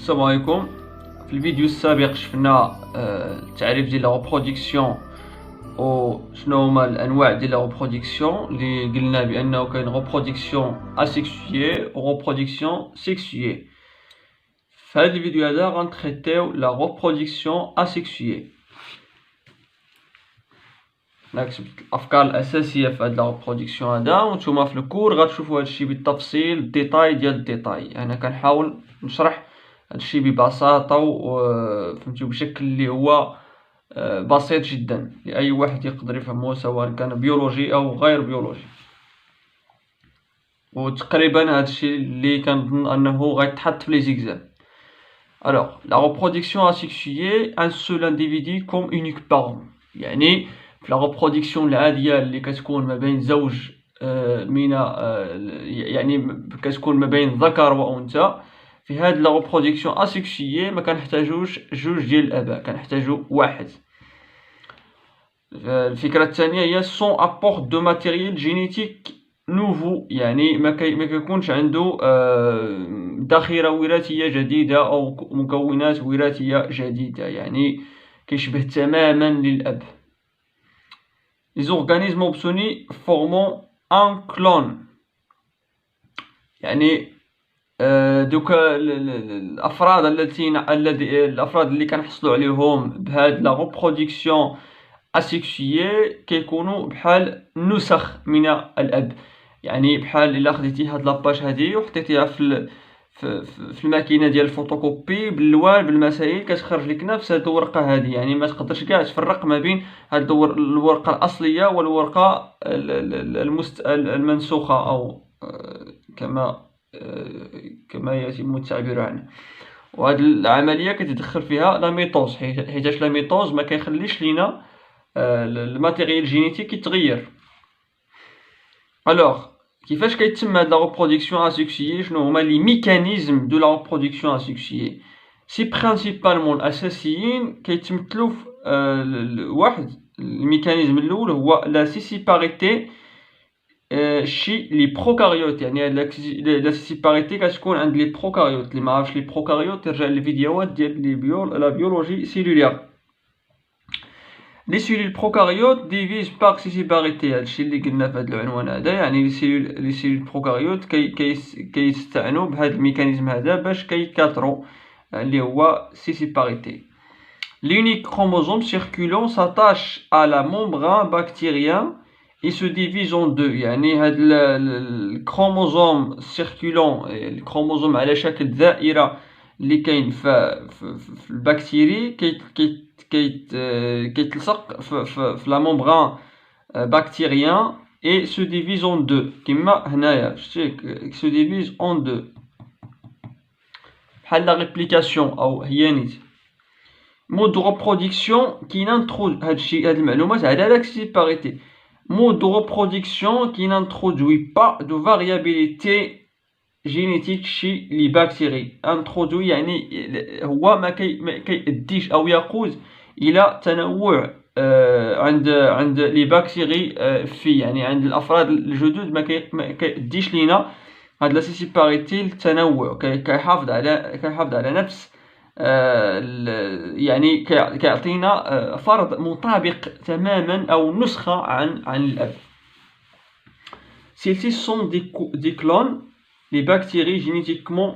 السلام عليكم. في الفيديو السابق شفنا التعريف ديال لا ريبرودكسيون و شنو هما الانواع ديال لا ريبرودكسيون اللي قلنا بانه كاين ريبرودكسيون اسيكسيي و ريبرودكسيون سيكسيي. في هذا الفيديو هذا غنتريتيو لا ريبرودكسيون اسيكسيي. انا كتبت الافكار الاساسيه في هاد لا ريبرودكسيون هذا وانتم في الكور غتشوفوا هادشي بالتفصيل الديتاي ديال الديتاي. انا كنحاول نشرح هادشي ببساطه وفهمتوا بشكل اللي هو بسيط جدا لاي واحد يقدر يفهمه سواء كان بيولوجي او غير بيولوجي. وتقريبا هادشي اللي كنظن انه غيتحط في لي زيكزام. Alors, la reproduction asexuée, un seul individu comme unique parent. يعني في la reproduction العادية اللي كتكون ما بين زوج من يعني كتكون ما بين ذكر وأنثى. في هاد la reproduction asexuée ما كنحتاجوش جوج ديال الآباء، كنحتاجو واحد. الفكرة الثانية هي sans apport de matériel génétique نوفو، يعني ما كيكونش عنده ذخيرة وراثية جديدة أو مكونات وراثية جديدة، يعني كيشبه تماما للأب. Les organismes opsonnés formant un clone، يعني دوكا الأفراد الأفراد اللي كنحصلوا عليهم بهاد لا ريبرودكسيون اسيكسيي كيكونوا بحال نسخ من الأب. يعني بحال الا خديتي هاد لاباج هادي وحطيتيها في الماكينه ديال الفوتوكوبي باللوان بالمسائل كتخرج لك نفس هاد الورقه هادي. يعني ما تقدرش كاع تفرق ما بين هاد الورقه الاصليه والورقه المنسوخه او كما يتم التعبير عنه. وهاد العمليه كتدخل فيها لا ميتوز، حيتاش لا ميتوز ما كيخليش لينا الماتيريال جينيتيك يتغير. الوغ كيفاش كيتم هاد لا ريبرودكسيون اسيكسيي؟ شنو هما لي ميكانيزم دو لا ريبرودكسيون اسيكسيي؟ سي برينسيبالمون الاساسيين كيتمثلوا في واحد. الميكانيزم الاول هو لا سيسيباريتي شي لي بروكاريوت. يعني لا سيسيباريتي كتكون عند لي بروكاريوت. اللي ما عرفش لي بروكاريوت يرجع للفيديوهات ديال لا بيولوجي سيلولير. Les cellules prokaryotes divisent par scissorité. هادشي اللي قلنا في هذا العنوان هذا. يعني لي سيلول بروكاريوت كيستعنوا بهذا الميكانيزم هذا باش كيكاثروا اللي هو سيسيباريتي. L'unique chromosome circulant s'attache à la membrane bactérienne et se divise en deux. يعني هاد الكروموزوم سيركولون، الكروموزوم على شكل دائرة اللي كاين في البكتيري كيتلصق في لا ممبران بكتيريان et se divise en deux. كما هنايا شتي se divise en deux بحال لا ريبليكاسيون او هي نيت. مود دو ريبرودكسيون كي نانترو هاد المعلومات على لا سيباريتي. مود دو ريبرودكسيون كي نانترودوي با دو فاريابيليتي جينيتيك شي لي بكتيري. انترودوي يعني هو ما كيديش او يقود الى تنوع عند لي بكتيري يعني عند الافراد الجدد ما كيديش لينا هاد لا سيسيباريتي التنوع. كيحافظ على نفس يعني كيعطينا فرد مطابق تماما او نسخه عن الاب. Celles-ci sont des clones. Les bactéries génétiquement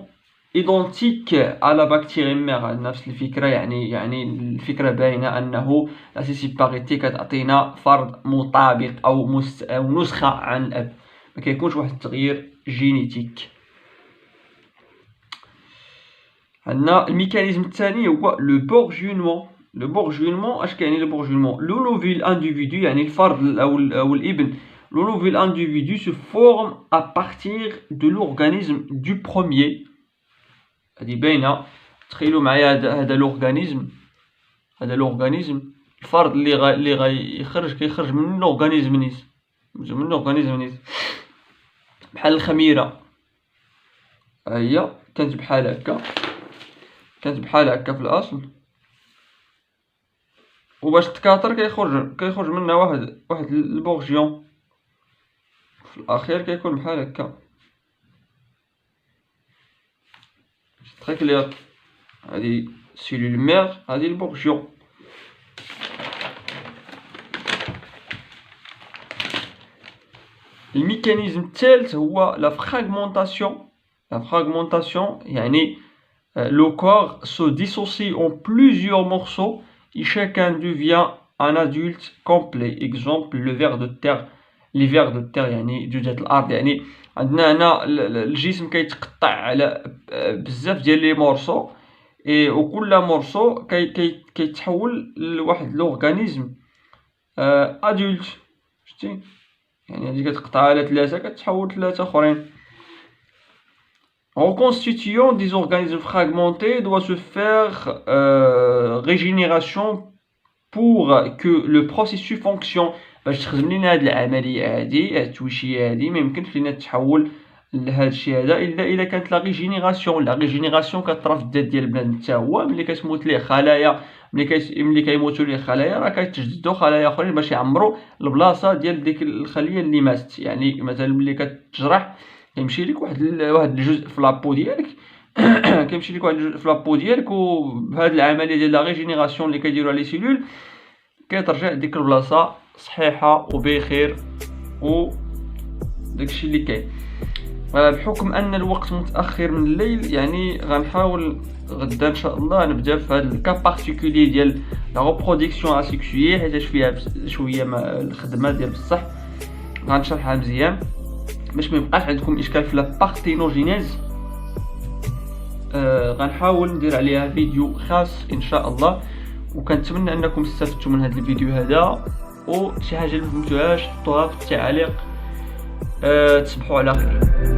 identiques à la bactérie mère. نفس الفكرة. يعني الفكرة باينة أنه لا سيسيباريتي كتعطينا فرد مطابق أو نسخة عن الأب، ما كيكونش واحد التغيير جينيتيك. عندنا الميكانيزم الثاني هو لو بورجينمون. لو بورجينمون اش كيعني لو بورجينمون؟ لو نوفيل انديفيدو، يعني الفرد أو الابن. Le nouvel individu se forme à partir de l'organisme du premier. هذه باينة. تخيلوا معايا هذا الأورغانيزم الفرد اللي غيخرج كيخرج من الأورغانيزم نيت. بحال الخميرة هي كانت بحال هكا في الأصل، وباش تكاثر كيخرج منها واحد البورجيون في الاخير كيكون بحال هكا. تري كلير. هذه سيلول مير، هذه البورجيون. الميكانيزم الثالث هو لا فراغمونطاسيون. لا فراغمونطاسيون يعني le corps se dissocie en plusieurs morceaux et chacun devient un adulte complet. Exemple le ver de terre. les vers de terre يعني جوجة الأرض. يعني عندنا هنا الجسم كيتقطع على بزاف ديال لي مورسو، وكل مورسو كيتحول لواحد لورغانيزم ادولت. شتي يعني هادي كتقطع على 3 كتحول 3 اخرين. Reconstitution des organismes fragmentés doit se faire régénération pour que le processus fonctionne. باش تخدم لينا هاد العمليه هادي، هاد التويشيه هادي، ما يمكنش لينا تحول لهاد الشيء هذا الا كانت لا ريجينيراسيون. لا ريجينيراسيون كطرا في الذات ديال بنادم حتى هو. ملي كتموت ليه خلايا، ملي كيموتوا ليه خلايا راه كيتجددوا خلايا اخرين باش يعمروا البلاصه ديال ديك الخليه اللي ماتت. يعني مثلا ملي كتجرح كيمشي لك واحد الجزء في لابو ديالك كيمشي لك واحد الجزء في لابو ديالك، وبهاد العمليه ديال لا ريجينيراسيون اللي كيديروها لي سيلول كترجع ديك البلاصه صحيحه وبخير و داكشي اللي كاين. بحكم ان الوقت متاخر من الليل يعني غنحاول غدا ان شاء الله نبدا في هذا الكا بارتيكولي ديال لا ريبرودكسيون اسيكسويي، حيت فيها شويه الخدمه ديال بصح غنشرحها مزيان باش ما يبقاش عندكم اشكال في لا بارتينوجينيز. غنحاول ندير عليها فيديو خاص ان شاء الله، وكنتمنى انكم استفدتوا من هذا الفيديو هذا. وشي حاجه اللي ما فهمتوهاش حطوها في التعليق. تصبحوا على خير.